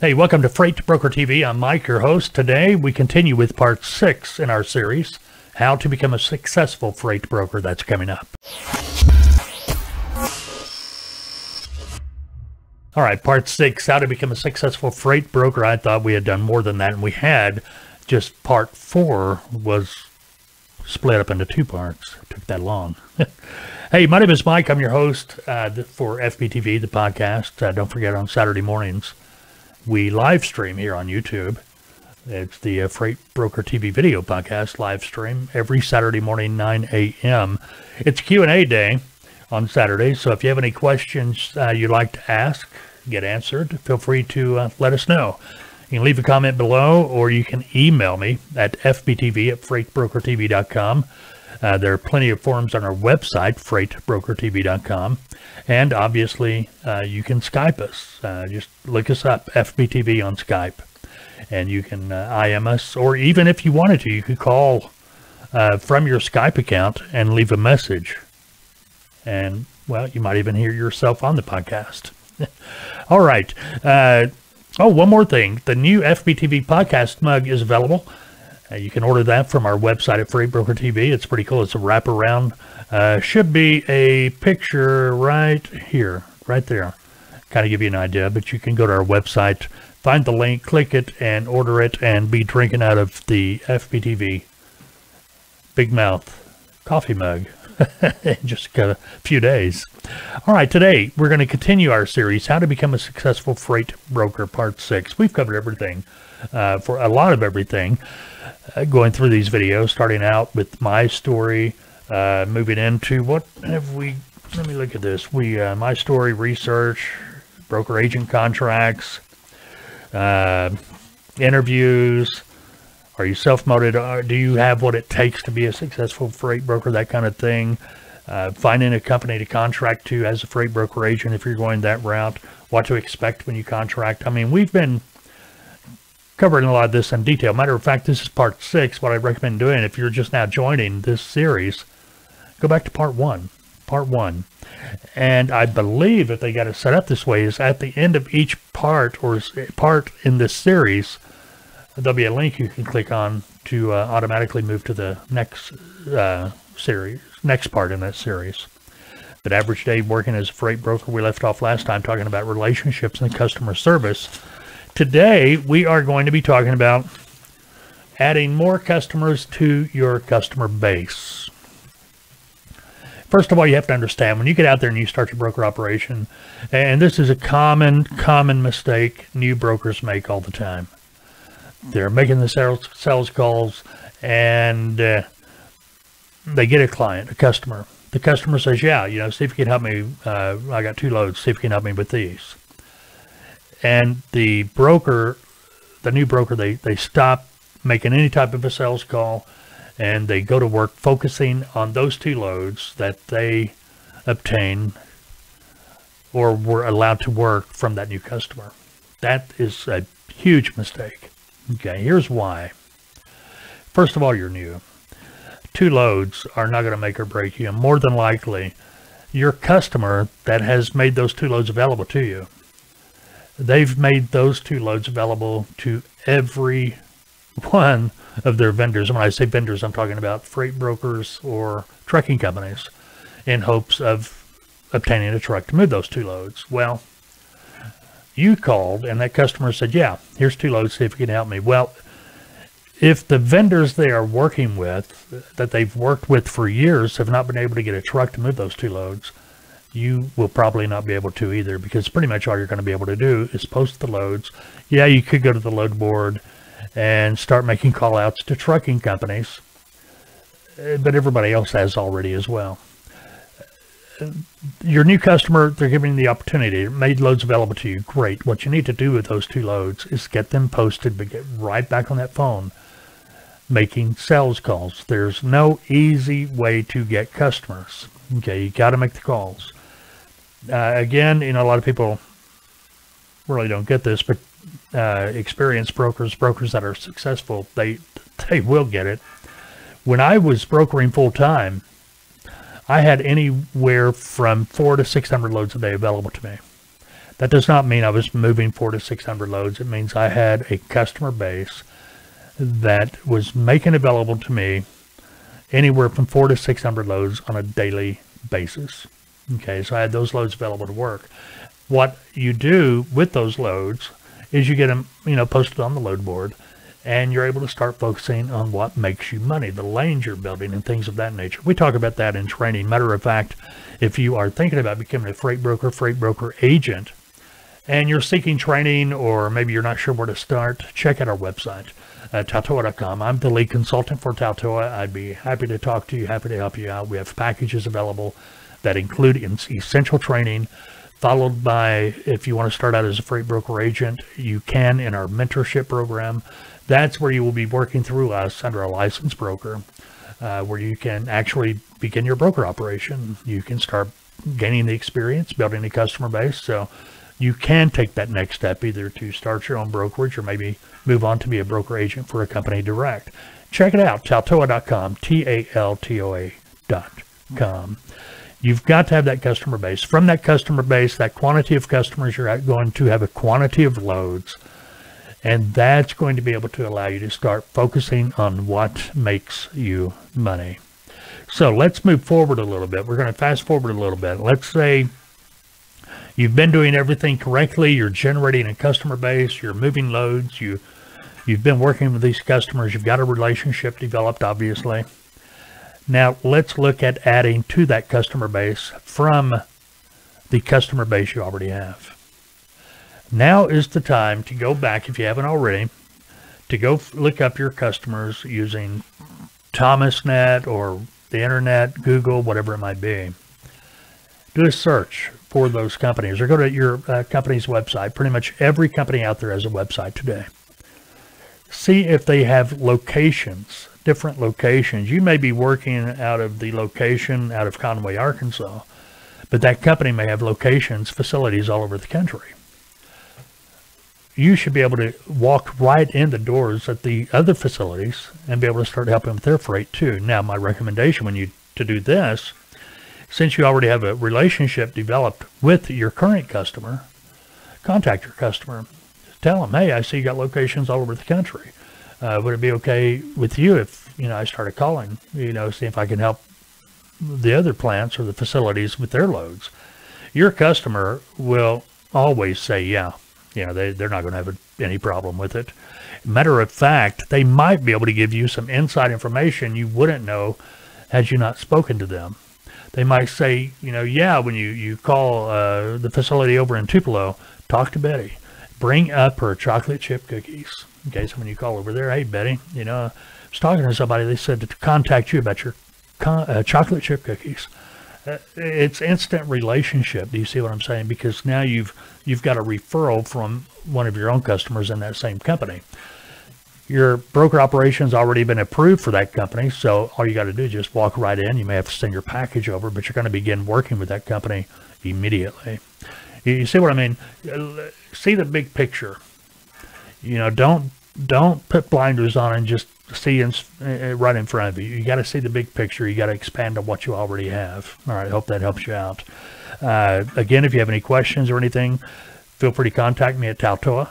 Hey, welcome to Freight Broker TV. I'm Mike, your host. Today, we continue with part 6 in our series, How to Become a Successful Freight Broker. That's coming up. All right, part 6, How to Become a Successful Freight Broker. I thought we had done more than that, and we had. Just part 4 was split up into 2 parts. It took that long. Hey, my name is Mike. I'm your host for FBTV, the podcast. Don't forget, on Saturday mornings, we live stream here on YouTube. It's the Freight Broker TV video podcast live stream every Saturday morning, 9 a.m. It's Q&A day on Saturday, so if you have any questions you'd like to ask, get answered, feel free to let us know. You can leave a comment below, or you can email me at fbtv@freightbrokertv.com. There are plenty of forums on our website, freightbrokertv.com. And obviously, you can Skype us. Just look us up, FBTV on Skype. And you can IM us, or even if you wanted to, you could call from your Skype account and leave a message. And, well, you might even hear yourself on the podcast. All right. One more thing. The new FBTV podcast mug is available. You can order that from our website at Freight Broker TV. It's pretty cool. It's a wraparound. Should be a picture right here, right there. Kind of give you an idea, but you can go to our website, find the link, click it, and order it, and be drinking out of the FBTV Big Mouth coffee mug in just a few days. All right, today we're going to continue our series, How to Become a Successful Freight Broker, Part 6. We've covered everything, for a lot of everything, going through these videos, starting out with my story, moving into what have we, let me look at this. My story, research, broker agent contracts, interviews. Are you self-motivated? Do you have what it takes to be a successful freight broker? That kind of thing. Finding a company to contract to as a freight broker agent if you're going that route. What to expect when you contract. I mean, we've been covering a lot of this in detail. Matter of fact, this is part 6. What I recommend doing, if you're just now joining this series, go back to part 1. Part 1. And I believe if they got it set up this way, is at the end of each part or part in this series, there'll be a link you can click on to automatically move to the next next part in that series. But average day working as a freight broker, we left off last time talking about relationships and customer service. Today, we are going to be talking about adding more customers to your customer base. First of all, you have to understand, when you get out there and you start your broker operation, and this is a common mistake new brokers make all the time. They're making the sales calls, and they get a client, a customer. The customer says, yeah, see if you can help me. I got 2 loads. See if you can help me with these. And the broker, the new broker, they stop making any type of a sales call, and they go to work focusing on those 2 loads that they obtain or were allowed to work from that new customer. That is a huge mistake. Okay, here's why. First of all, you're new. 2 loads are not going to make or break you. And more than likely, your customer that has made those 2 loads available to you, they've made those 2 loads available to every one of their vendors. And when I say vendors, I'm talking about freight brokers or trucking companies in hopes of obtaining a truck to move those 2 loads. Well, you called and that customer said, yeah, here's 2 loads, see if you can help me. Well, if the vendors they are working with, that they've worked with for years, have not been able to get a truck to move those 2 loads, you will probably not be able to either, because pretty much all you're going to be able to do is post the loads. Yeah, you could go to the load board and start making call outs to trucking companies, but everybody else has already as well. Your new customer, they're giving the opportunity, made loads available to you. Great. What you need to do with those 2 loads is get them posted, but get right back on that phone making sales calls. There's no easy way to get customers. Okay, you got to make the calls. Again, a lot of people really don't get this, but experienced brokers that are successful, they will get it. When I was brokering full time, I had anywhere from 400 to 600 loads a day available to me. That does not mean I was moving 400 to 600 loads. It means I had a customer base that was making available to me anywhere from 400 to 600 loads on a daily basis. Okay, so I had those loads available to work. What you do with those loads is you get them, posted on the load board, and you're able to start focusing on what makes you money, the lanes you're building and things of that nature. We talk about that in training. Matter of fact, if you are thinking about becoming a freight broker agent, and you're seeking training, or maybe you're not sure where to start, check out our website, Taltoa.com. I'm the lead consultant for Taltoa. I'd be happy to talk to you, happy to help you out. We have packages available that include essential training, followed by, if you want to start out as a freight broker agent, you can in our mentorship program. That's where you will be working through us under a licensed broker, where you can actually begin your broker operation. You can start gaining the experience, building a customer base. So you can take that next step, either to start your own brokerage or maybe move on to be a broker agent for a company direct. Check it out, Taltoa.com, Taltoa.com. You've got to have that customer base. From that customer base, that quantity of customers, you're going to have a quantity of loads, and that's going to be able to allow you to start focusing on what makes you money. So let's move forward a little bit. We're going to fast forward a little bit. Let's say you've been doing everything correctly. You're generating a customer base. You're moving loads. You've been working with these customers. You've got a relationship developed, obviously. Now, let's look at adding to that customer base from the customer base you already have. Now is the time to go back, if you haven't already, to go look up your customers using Thomasnet or the internet, Google, whatever it might be. Do a search for those companies, or go to your company's website. Pretty much every company out there has a website today. See if they have locations, different locations. You may be working out of the location out of Conway, Arkansas, but that company may have locations, facilities all over the country. You should be able to walk right in the doors at the other facilities and be able to start helping with their freight too. Now, my recommendation to do this, since you already have a relationship developed with your current customer, contact your customer. Tell them, hey, I see you got locations all over the country. Would it be okay with you if, I started calling, see if I can help the other plants or the facilities with their loads? Your customer will always say, yeah. They're not going to have any problem with it. Matter of fact, they might be able to give you some inside information you wouldn't know had you not spoken to them. They might say, yeah, when you call the facility over in Tupelo, talk to Betty. Bring up her chocolate chip cookies. Okay, so when you call over there, hey, Betty, I was talking to somebody, they said to contact you about your chocolate chip cookies. It's instant relationship. Do you see what I'm saying? Because now you've got a referral from one of your own customers in that same company. Your broker operation's already been approved for that company, so all you got to do is just walk right in. You may have to send your package over, but you're going to begin working with that company immediately. You see what I mean? See the big picture. Don't put blinders on and just see right in front of you. You got to see the big picture. You got to expand on what you already have. All right, I hope that helps you out. Again, if you have any questions or anything, feel free to contact me at Taltoa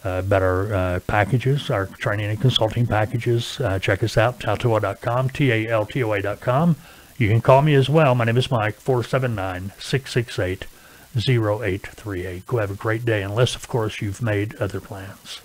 about our packages, our training and consulting packages. Check us out, Taltoa.com, Taltoa.com. You can call me as well. My name is Mike, 479-668-0838. Go have a great day, unless, of course, you've made other plans.